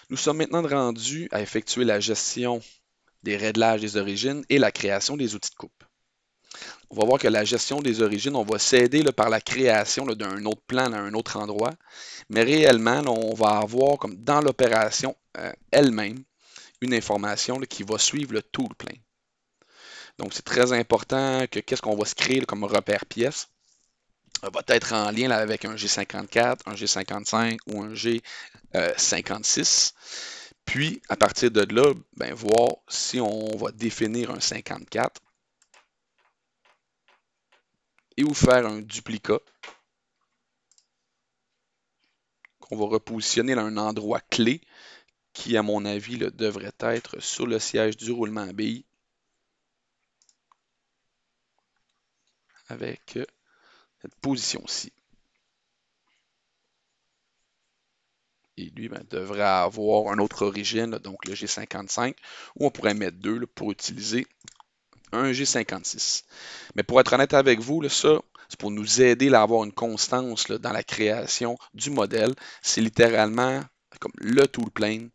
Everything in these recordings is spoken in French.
Nous sommes maintenant rendus à effectuer la gestion des réglages des origines et la création des outils de coupe. On va voir que la gestion des origines, on va s'aider par la création d'un autre plan à un autre endroit, mais réellement, là, on va avoir comme dans l'opération elle-même une information qui va suivre le tool plane. Donc, c'est très important que qu'est-ce qu'on va se créer comme repère pièce va être en lien avec un G54, un G55 ou un G56. Puis, à partir de là, ben, voir si on va définir un 54 et ou faire un duplicat qu'on va repositionner à un endroit clé qui, à mon avis, devrait être sur le siège du roulement à billes avec cette position-ci. Et lui devrait avoir une autre origine, donc le G55, ou on pourrait mettre deux pour utiliser un G56. Mais pour être honnête avec vous, ça, c'est pour nous aider à avoir une constance dans la création du modèle. C'est littéralement comme le tool plane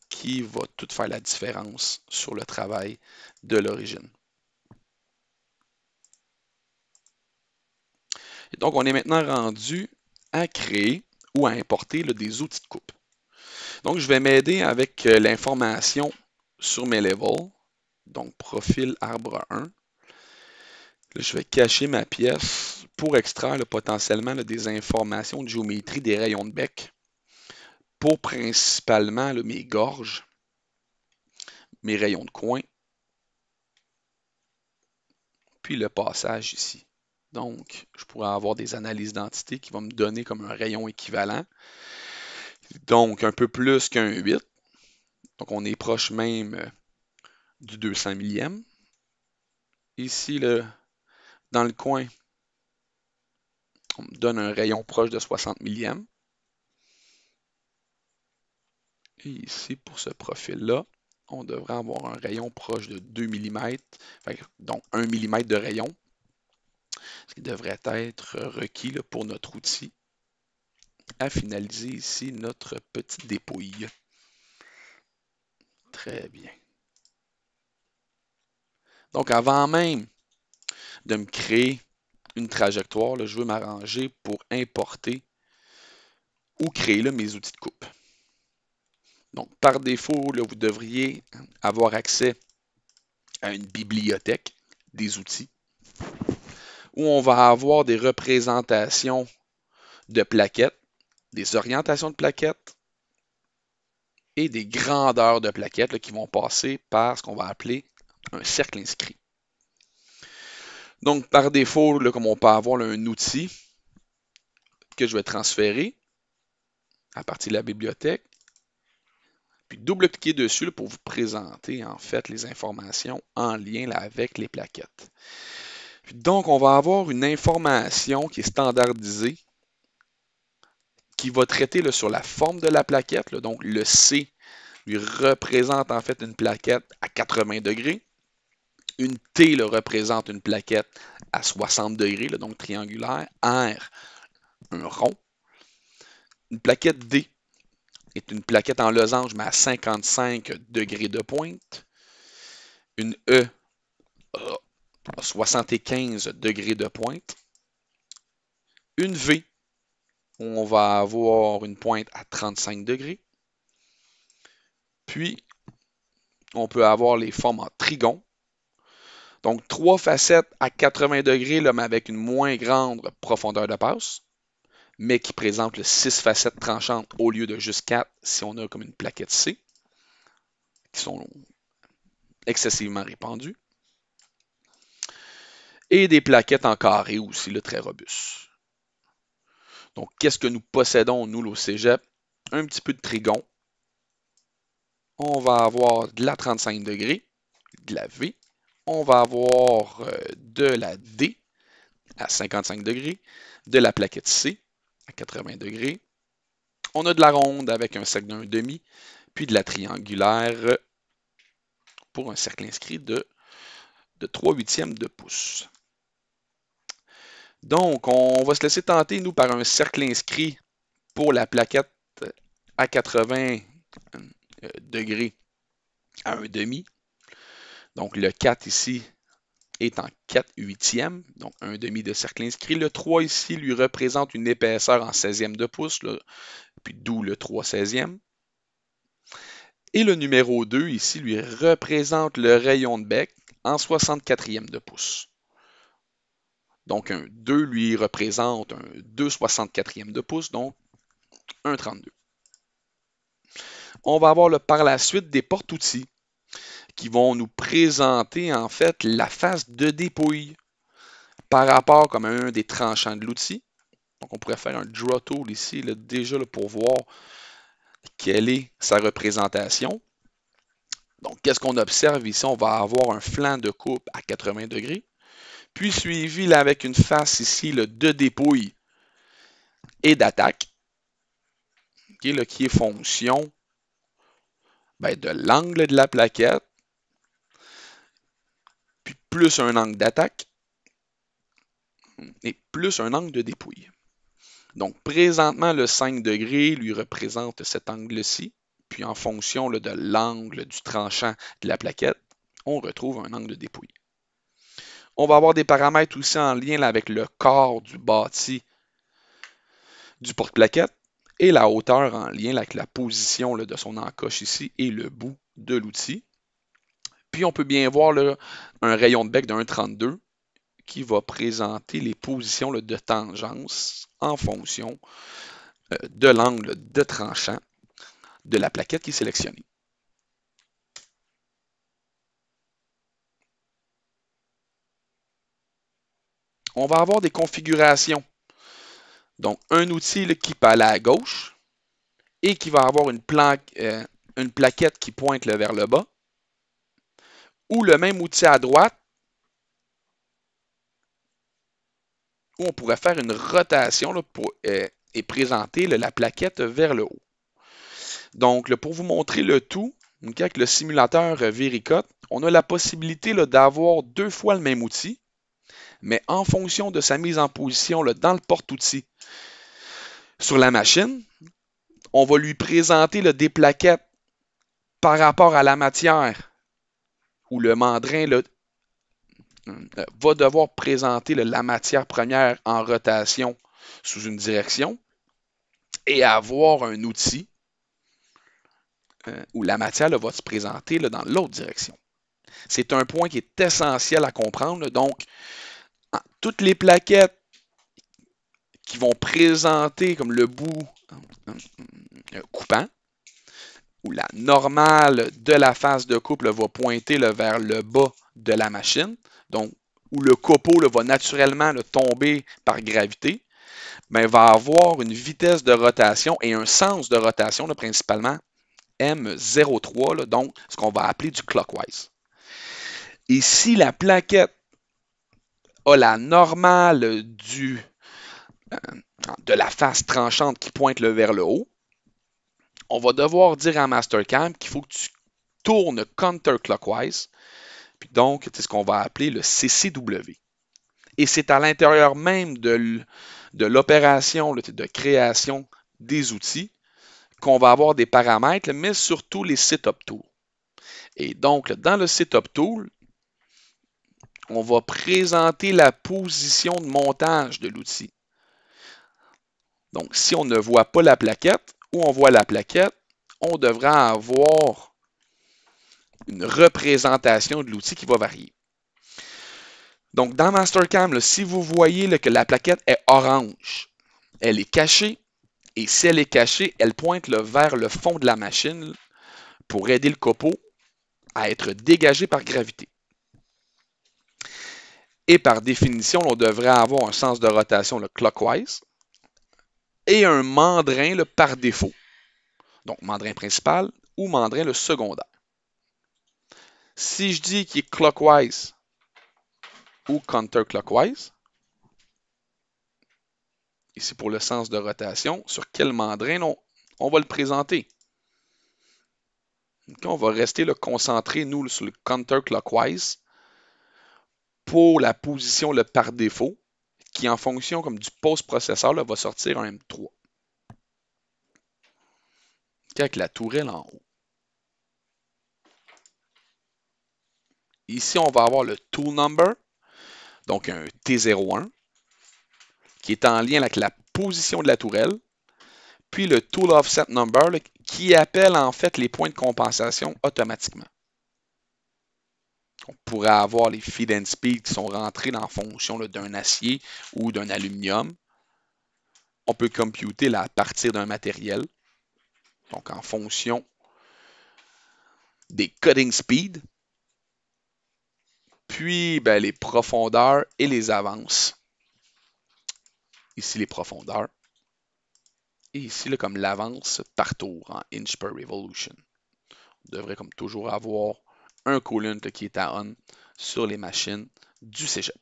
qui va tout faire la différence sur le travail de l'origine. Et donc, on est maintenant rendu à créer ou à importer des outils de coupe. Donc, je vais m'aider avec l'information sur mes levels. Donc, profil arbre 1. Là, je vais cacher ma pièce pour extraire potentiellement des informations de géométrie des rayons de bec pour principalement mes gorges, mes rayons de coin, puis le passage ici. Donc, je pourrais avoir des analyses d'entité qui vont me donner comme un rayon équivalent. Donc, un peu plus qu'un 8. Donc, on est proche même du 200 millième. Ici, dans le coin, on me donne un rayon proche de 60 millième. Et ici, pour ce profil-là, on devrait avoir un rayon proche de 2 mm, donc 1 mm de rayon, ce qui devrait être requis pour notre outil à finaliser ici notre petite dépouille. Très bien. Donc, avant même de me créer une trajectoire, je veux m'arranger pour importer ou créer mes outils de coupe. Donc, par défaut, vous devriez avoir accès à une bibliothèque des outils où on va avoir des représentations de plaquettes, des orientations de plaquettes et des grandeurs de plaquettes qui vont passer par ce qu'on va appeler un cercle inscrit. Donc, par défaut, comme on peut avoir un outil que je vais transférer à partir de la bibliothèque, puis double-cliquer dessus pour vous présenter en fait les informations en lien avec les plaquettes. Puis donc, on va avoir une information qui est standardisée qui va traiter sur la forme de la plaquette. Donc, le C lui représente en fait une plaquette à 80 degrés. Une T représente une plaquette à 60 degrés, donc triangulaire. R, un rond. Une plaquette D est une plaquette en losange, mais à 55 degrés de pointe. Une E a 75 degrés de pointe. Une V, où on va avoir une pointe à 35 degrés. Puis, on peut avoir les formes en trigon. Donc, 3 facettes à 80 degrés, là, mais avec une moins grande profondeur de passe, mais qui présentent 6 facettes tranchantes au lieu de juste 4 si on a comme une plaquette C, qui sont excessivement répandues. Et des plaquettes en carré aussi, très robustes. Donc, qu'est-ce que nous possédons, nous, au cégep? Un petit peu de trigon. On va avoir de la 35 degrés, de la V. On va avoir de la D à 55 degrés, de la plaquette C à 80 degrés. On a de la ronde avec un cercle d'un demi, puis de la triangulaire pour un cercle inscrit de 3/8 de pouce. Donc, on va se laisser tenter, nous, par un cercle inscrit pour la plaquette à 80 degrés à 1/2. Donc le 4 ici est en 4/8, donc 1/2 de cercle inscrit. Le 3 ici lui représente une épaisseur en 16e de pouce, là, puis d'où le 3/16e. Et le numéro 2 ici lui représente le rayon de bec en 64e de pouce. Donc un 2 lui représente un 2/64e de pouce, donc 1/32. On va avoir par la suite des porte-outils qui vont nous présenter en fait la face de dépouille par rapport comme à un des tranchants de l'outil. Donc on pourrait faire un draw tool ici là, déjà là, pour voir quelle est sa représentation. Donc qu'est-ce qu'on observe ici? On va avoir un flanc de coupe à 80 degrés, puis suivi là, avec une face ici là, de dépouille et d'attaque, okay, là, qui est fonction de l'angle de la plaquette, puis plus un angle d'attaque, et plus un angle de dépouille. Donc, présentement, le 5 degrés lui représente cet angle-ci. Puis, en fonction là, de l'angle du tranchant de la plaquette, on retrouve un angle de dépouille. On va avoir des paramètres aussi en lien là, avec le corps du bâti du porte-plaquette et la hauteur en lien là, avec la position là, de son encoche ici et le bout de l'outil. Puis, on peut bien voir là, un rayon de bec de 1,32 qui va présenter les positions là, de tangence en fonction de l'angle de tranchant de la plaquette qui est sélectionnée. On va avoir des configurations. Donc, un outil là, qui peut aller à gauche et qui va avoir une plaquette qui pointe là, vers le bas. Ou le même outil à droite où on pourrait faire une rotation là, et présenter là, la plaquette vers le haut. Donc, là, pour vous montrer le tout, avec le simulateur Vericut, on a la possibilité d'avoir 2 fois le même outil, mais en fonction de sa mise en position là, dans le porte-outil sur la machine, on va lui présenter là, des plaquettes par rapport à la matière où le mandrin là, va devoir présenter là, la matière première en rotation sous une direction et avoir un outil où la matière là, va se présenter là, dans l'autre direction. C'est un point qui est essentiel à comprendre. Donc, toutes les plaquettes qui vont présenter comme le bout coupant, où la normale de la face de coupe là, va pointer là, vers le bas de la machine, donc où le copeau là, va naturellement là, tomber par gravité, mais va avoir une vitesse de rotation et un sens de rotation là, principalement M03, là, donc ce qu'on va appeler du clockwise. Et si la plaquette a la normale de la face tranchante qui pointe vers le haut, on va devoir dire à Mastercam qu'il faut que tu tournes counterclockwise, puis donc c'est ce qu'on va appeler le CCW. Et c'est à l'intérieur même de l'opération de création des outils qu'on va avoir des paramètres, mais surtout les setup tools. Et donc, dans le setup tool, on va présenter la position de montage de l'outil. Donc, si on ne voit pas la plaquette ou on voit la plaquette, on devra avoir une représentation de l'outil qui va varier. Donc, dans Mastercam, là, si vous voyez là, que la plaquette est orange, elle est cachée, et si elle est cachée, elle pointe là, vers le fond de la machine là, pour aider le copeau à être dégagé par gravité. Et par définition, on devrait avoir un sens de rotation là, clockwise et un mandrin là, par défaut. Donc, mandrin principal ou mandrin le secondaire. Si je dis qu'il est clockwise ou counterclockwise, ici pour le sens de rotation, sur quel mandrin on va le présenter? Donc, on va rester là, concentré, nous, sur le counterclockwise pour la position le par défaut, qui en fonction comme du post-processeur va sortir un M3. Avec la tourelle en haut. Ici, on va avoir le tool number, donc un T01, qui est en lien avec la position de la tourelle, puis le tool offset number, là, qui appelle en fait les points de compensation automatiquement. On pourrait avoir les feed and speed qui sont rentrés en fonction d'un acier ou d'un aluminium. On peut computer là, à partir d'un matériel, donc en fonction des cutting speed, puis ben, les profondeurs et les avances. Ici, les profondeurs. Et ici, là, comme l'avance par tour en inch per revolution. On devrait comme toujours avoir un coolant qui est à on sur les machines du cégep.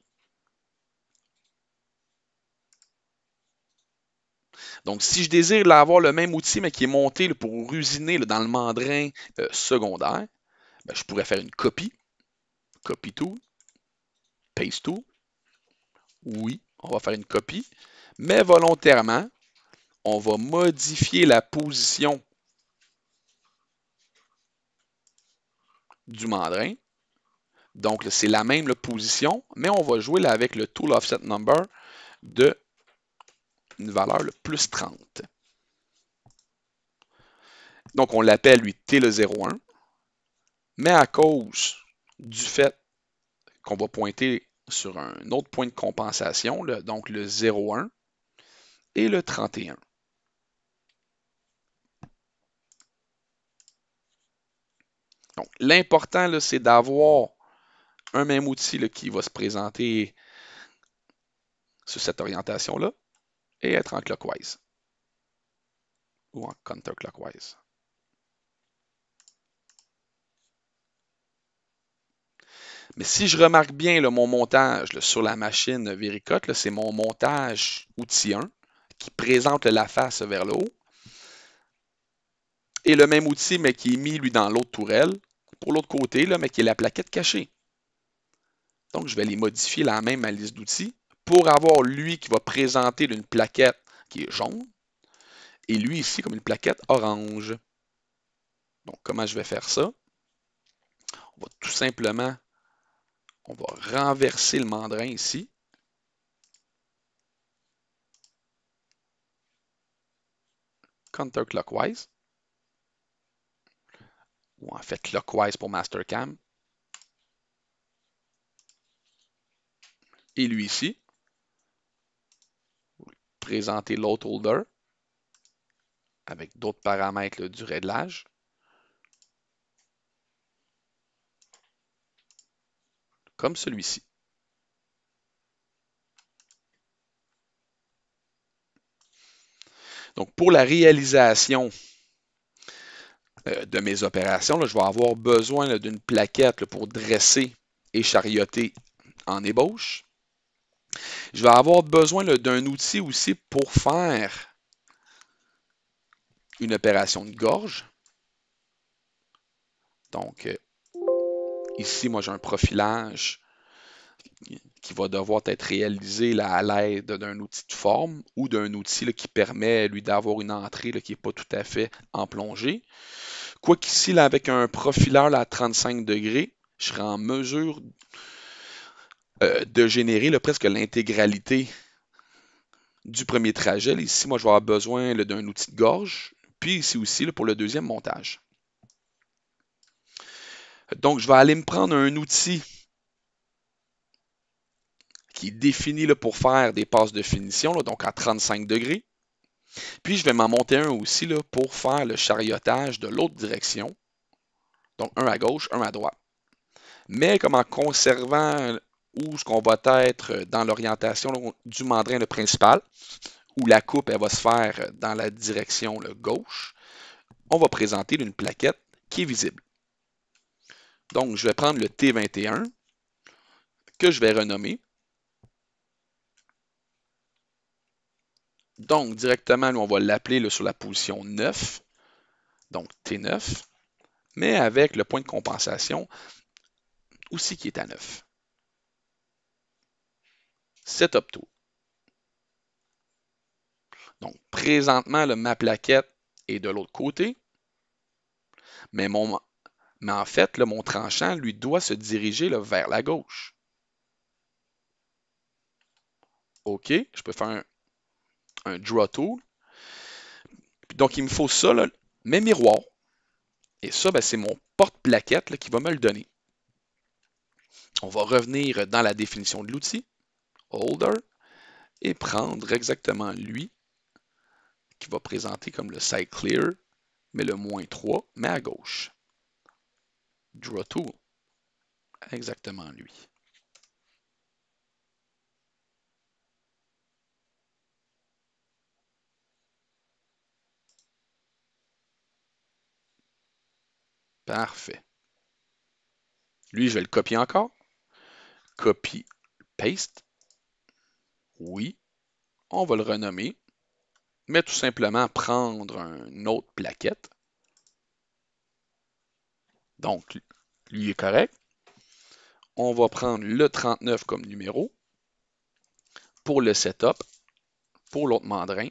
Donc, si je désire avoir le même outil, mais qui est monté là, pour usiner là, dans le mandrin secondaire, ben, je pourrais faire une copie. Copy tool. Paste tool. Oui, on va faire une copie. Mais volontairement, on va modifier la position du mandrin. Donc, c'est la même position, mais on va jouer là, avec le tool offset number de une valeur le plus 30. Donc, on l'appelle, lui, T le 01. Mais à cause du fait qu'on va pointer sur un autre point de compensation, là, donc le 01 et le 31. Donc, l'important, c'est d'avoir un même outil là, qui va se présenter sur cette orientation-là et être en clockwise ou en counterclockwise. Mais si je remarque bien là, mon montage là, sur la machine Vericut, c'est mon montage outil 1 qui présente la face vers le haut. Et le même outil, mais qui est mis, lui, dans l'autre tourelle, pour l'autre côté, là, mais qui est la plaquette cachée. Donc, je vais les modifier la même ma liste d'outils pour avoir lui qui va présenter une plaquette qui est jaune et lui ici comme une plaquette orange. Donc, comment je vais faire ça? On va tout simplement, on va renverser le mandrin ici. Counterclockwise. Ou en fait clockwise pour Mastercam. Et lui ici, présenter l'autre holder avec d'autres paramètres là, du réglage. Comme celui-ci. Donc, pour la réalisation de mes opérations, là, je vais avoir besoin d'une plaquette là, pour dresser et charioter en ébauche. Je vais avoir besoin d'un outil aussi pour faire une opération de gorge. Donc, ici, moi, j'ai un profilage qui va devoir être réalisé là, à l'aide d'un outil de forme ou d'un outil là, qui permet, lui, d'avoir une entrée là, qui n'est pas tout à fait en plongée. Quoiqu'ici, là, avec un profileur là, à 35 degrés, je serai en mesure de générer là, presque l'intégralité du premier trajet. Là, ici, moi, je vais avoir besoin d'un outil de gorge. Puis ici aussi, là, pour le deuxième montage. Donc, je vais aller me prendre un outil qui est défini là, pour faire des passes de finition, là, donc à 35 degrés. Puis, je vais m'en monter un aussi là, pour faire le chariotage de l'autre direction. Donc, un à gauche, un à droite. Mais comme en conservant où ce qu'on va être dans l'orientation du mandrin le principal, où la coupe elle va se faire dans la direction gauche, on va présenter une plaquette qui est visible. Donc, je vais prendre le T21 que je vais renommer. Donc, directement, on va l'appeler sur la position 9, donc T9, mais avec le point de compensation aussi qui est à 9. Setup tool. Donc, présentement, ma plaquette est de l'autre côté, mais Mais en fait, là, mon tranchant, lui, doit se diriger là, vers la gauche. OK, je peux faire un draw tool. Donc, il me faut ça, là, mes miroirs. Et ça, ben, c'est mon porte-plaquette qui va me le donner. On va revenir dans la définition de l'outil, holder, et prendre exactement lui, qui va présenter comme le side clear, mais le -3, mais à gauche. Draw tool, exactement lui. Parfait. Lui, je vais le copier encore. Copy, paste. Oui. On va le renommer. Mais tout simplement prendre une autre plaquette. Donc, lui est correct. On va prendre le 39 comme numéro. Pour le setup, pour l'autre mandrin.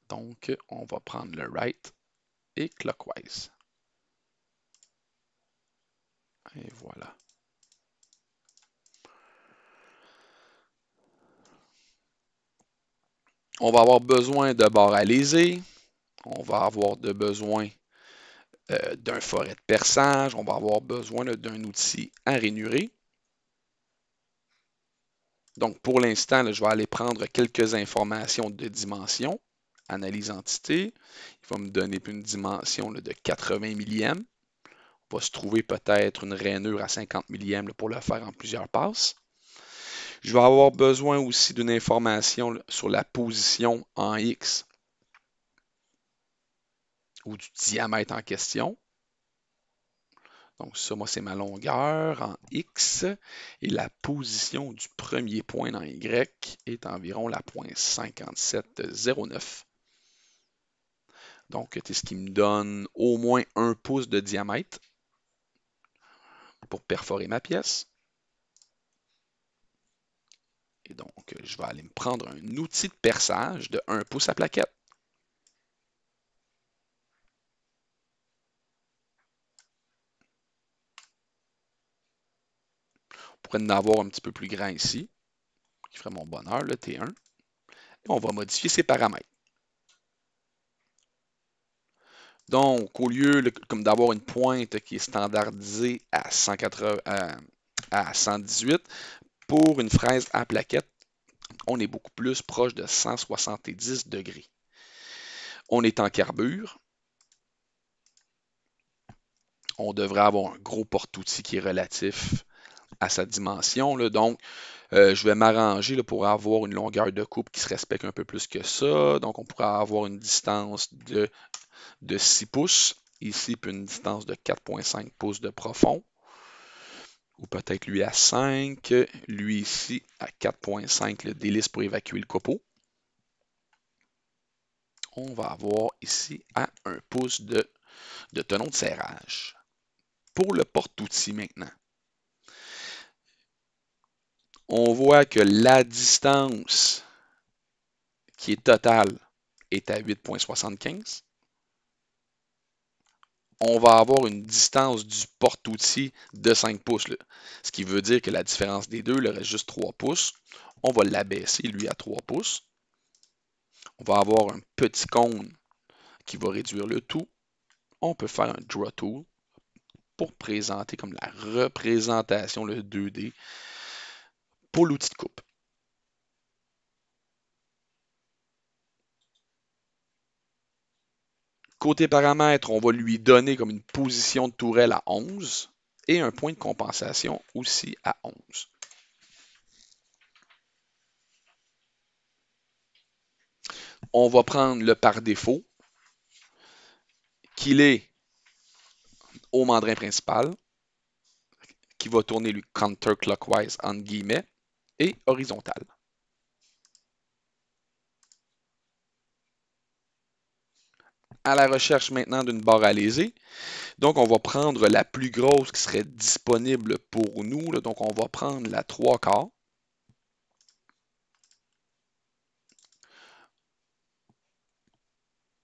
Donc, on va prendre le right et clockwise. Et voilà. On va avoir besoin de barres à léser. On va avoir besoin d'un forêt de perçage. On va avoir besoin d'un outil à rainurer. Donc, pour l'instant, je vais aller prendre quelques informations de dimension. Analyse entité. Il va me donner une dimension de 80 millièmes. On va se trouver peut-être une rainure à 50 millièmes pour le faire en plusieurs passes. Je vais avoir besoin aussi d'une information sur la position en X ou du diamètre en question. Donc ça, moi, c'est ma longueur en X et la position du premier point dans Y est environ la 0.5709. Donc, c'est ce qui me donne au moins 1 pouce de diamètre pour perforer ma pièce. Et donc, je vais aller me prendre un outil de perçage de 1 pouce à plaquette. On pourrait en avoir un petit peu plus grand ici, qui ferait mon bonheur, le T1. Et on va modifier ces paramètres. Donc, au lieu comme d'avoir une pointe qui est standardisée à 118, pour une fraise à plaquette, on est beaucoup plus proche de 170 degrés. On est en carbure. On devrait avoir un gros porte-outil qui est relatif à sa dimension. Là. Donc, je vais m'arranger pour avoir une longueur de coupe qui se respecte un peu plus que ça. Donc, on pourrait avoir une distance de 6 pouces. Ici, puis une distance de 4,5 pouces de profond. Ou peut-être lui à 5. Lui ici à 4,5 le délice pour évacuer le copeau. On va avoir ici à 1 pouce de tenon de serrage. Pour le porte-outil maintenant, on voit que la distance qui est totale est à 8,75. On va avoir une distance du porte-outil de 5 pouces. Là. Ce qui veut dire que la différence des deux, il reste juste 3 pouces. On va l'abaisser, lui, à 3 pouces. On va avoir un petit cône qui va réduire le tout. On peut faire un draw tool pour présenter comme la représentation, le 2D, pour l'outil de coupe. Côté paramètres, on va lui donner comme une position de tourelle à 11 et un point de compensation aussi à 11. On va prendre le par défaut, qu'il est au mandrin principal, qui va tourner lui counterclockwise entre guillemets, et horizontal. À la recherche maintenant d'une barre à léser. Donc, on va prendre la plus grosse qui serait disponible pour nous. Là. Donc, on va prendre la 3/4.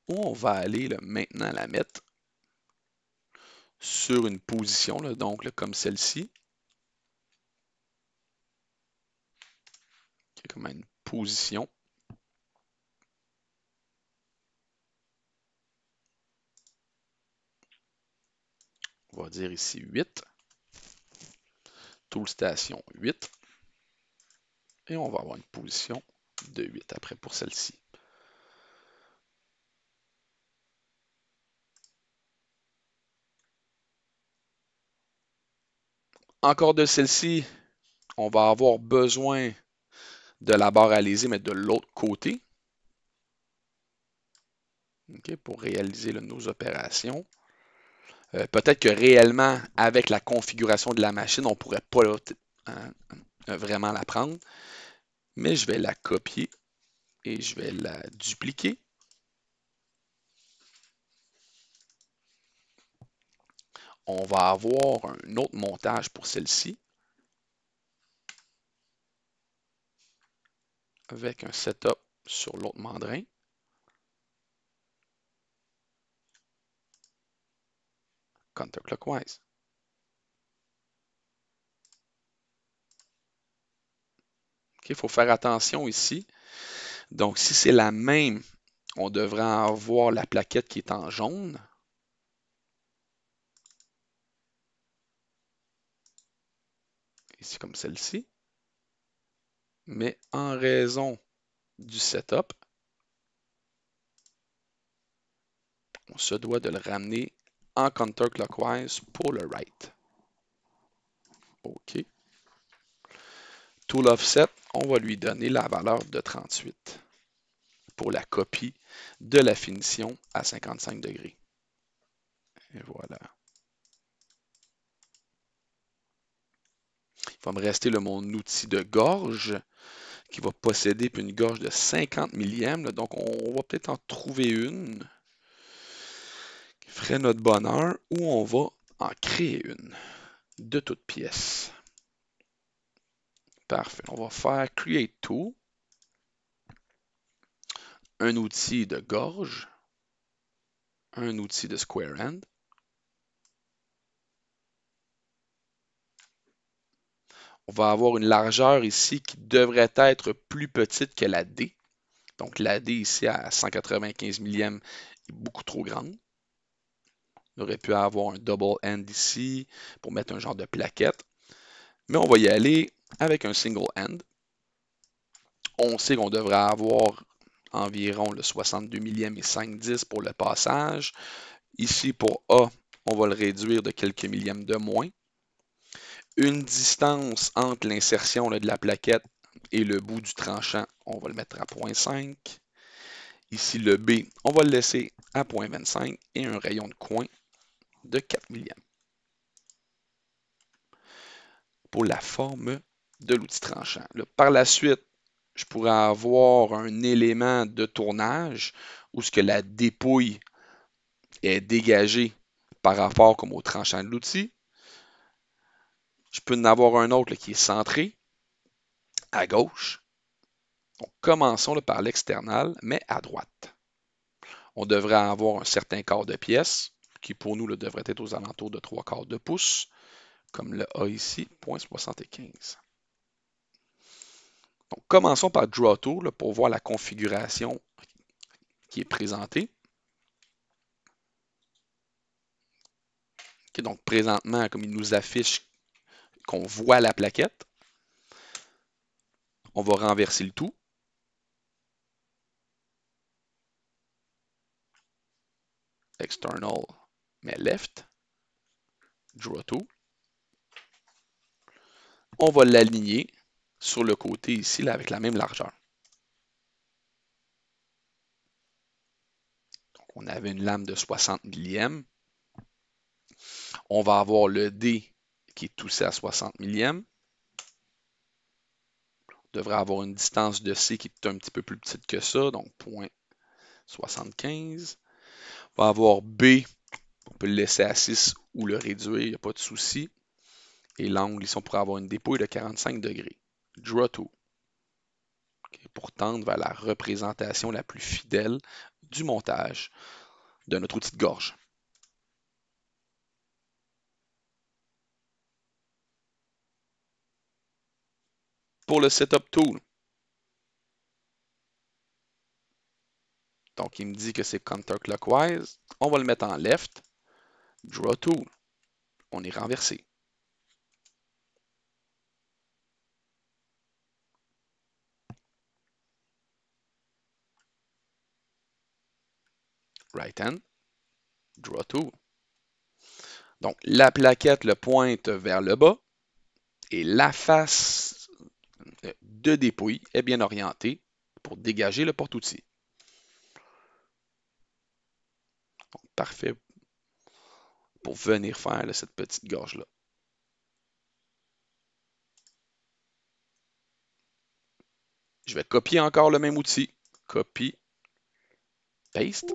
où on va aller là, maintenant la mettre sur une position, là, donc là, comme celle-ci, qui est comme une position. On va dire ici 8. Tool station 8. Et on va avoir une position de 8 après pour celle-ci. Encore de celle-ci, on va avoir besoin de la barre à léser, mais de l'autre côté. Okay, pour réaliser là, nos opérations. Peut-être que réellement, avec la configuration de la machine, on ne pourrait pas vraiment la prendre, mais je vais la copier et je vais la dupliquer. On va avoir un autre montage pour celle-ci avec un setup sur l'autre mandrin. Counterclockwise. Il faut faire attention ici. Donc, si c'est la même, on devrait avoir la plaquette qui est en jaune. Ici, comme celle-ci. Mais en raison du setup, on se doit de le ramener en counterclockwise pour le right. OK. Tool offset, on va lui donner la valeur de 38 pour la copie de la finition à 55 degrés. Et voilà. Il va me rester mon outil de gorge qui va posséder une gorge de 50 millièmes. Donc, on va peut-être en trouver une qui ferait notre bonheur ou on va en créer une de toutes pièces. Parfait. On va faire Create Tool, un outil de gorge, un outil de Square End. On va avoir une largeur ici qui devrait être plus petite que la D. Donc la D ici à 195 millièmes est beaucoup trop grande. On aurait pu avoir un double end ici pour mettre un genre de plaquette. Mais on va y aller avec un single end. On sait qu'on devrait avoir environ le 62 millièmes et 5/10 pour le passage. Ici pour A, on va le réduire de quelques millièmes de moins. Une distance entre l'insertion de la plaquette et le bout du tranchant, on va le mettre à 0.5. Ici, le B, on va le laisser à 0.25 et un rayon de coin de 4 millièmes. Pour la forme de l'outil tranchant. Là, par la suite, je pourrais avoir un élément de tournage où ce que la dépouille est dégagée par rapport comme au tranchant de l'outil. Je peux en avoir un autre là, qui est centré à gauche. Donc, commençons là, par l'external, mais à droite. On devrait avoir un certain quart de pièce, qui pour nous là, devrait être aux alentours de 3/4 de pouce, comme le A ici, 0.75. Donc, commençons par Draw Tool là, pour voir la configuration qui est présentée. Okay, donc, présentement, comme il nous affiche qu'on voit la plaquette, on va renverser le tout. External, mais left. Draw Tool. On va l'aligner sur le côté ici là, avec la même largeur. Donc, on avait une lame de 60 millièmes. On va avoir le D qui est aussi à 60 millièmes. On devrait avoir une distance de C qui est un petit peu plus petite que ça, donc 0.75. On va avoir B, on peut le laisser à 6 ou le réduire, il n'y a pas de souci. Et l'angle, ici, on pourrait avoir une dépouille de 45 degrés. Draw Tool. Okay, pour tendre vers la représentation la plus fidèle du montage de notre outil de gorge. Pour le Setup Tool, donc il me dit que c'est counterclockwise, on va le mettre en left. Draw Tool, on est renversé. Right hand, Draw Tool. Donc la plaquette le pointe vers le bas et la face de dépouille est bien orientée pour dégager le porte-outil. Parfait pour venir faire cette petite gorge-là. Je vais copier encore le même outil. Copie, paste.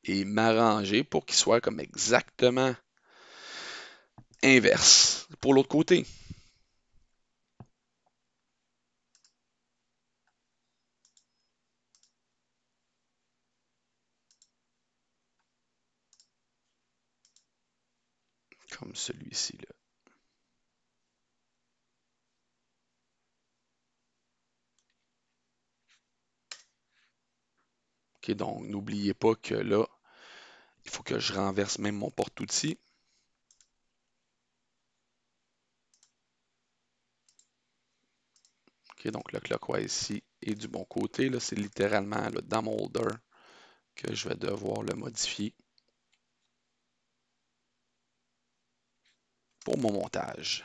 Et m'arranger pour qu'il soit comme exactement inverse pour l'autre côté. Comme celui-ci là. OK, donc n'oubliez pas que là, il faut que je renverse même mon porte-outil. OK, donc le clockwise ici est du bon côté. Là, c'est littéralement là, dans mon holder que je vais devoir le modifier pour mon montage.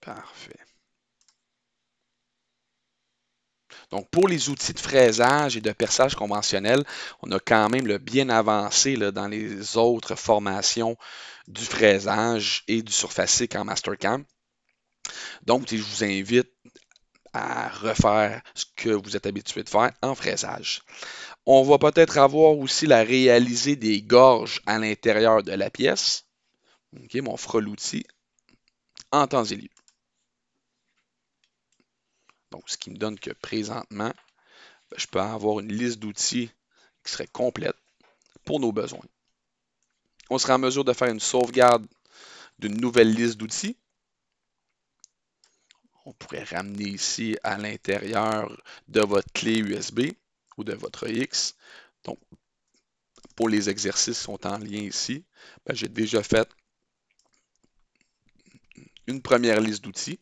Parfait. Donc, pour les outils de fraisage et de perçage conventionnel, on a quand même le bien avancé là, dans les autres formations du fraisage et du surfacique en Mastercam. Donc, je vous invite à refaire ce que vous êtes habitué de faire en fraisage. On va peut-être avoir aussi la réaliser des gorges à l'intérieur de la pièce. OK, mais on fera l'outil en temps et lieu. Donc, ce qui me donne que présentement, je peux avoir une liste d'outils qui serait complète pour nos besoins. On sera en mesure de faire une sauvegarde d'une nouvelle liste d'outils. On pourrait ramener ici à l'intérieur de votre clé USB ou de votre X. Donc, pour les exercices qui sont en lien ici, j'ai déjà fait une première liste d'outils.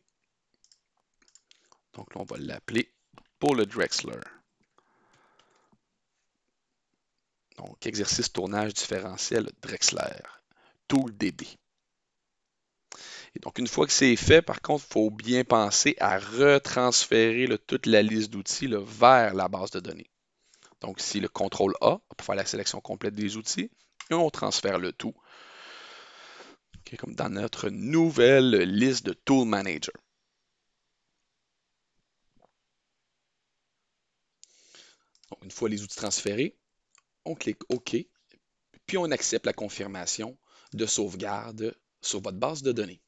Donc là, on va l'appeler pour le Drexler. Donc, exercice tournage différentiel Drexler, Tool DD. Et donc, une fois que c'est fait, par contre, il faut bien penser à retransférer toute la liste d'outils vers la base de données. Donc, ici, le CTRL A pour faire la sélection complète des outils. Et on transfère le tout, okay, comme dans notre nouvelle liste de Tool Manager. Donc, une fois les outils transférés, on clique OK, puis on accepte la confirmation de sauvegarde sur votre base de données.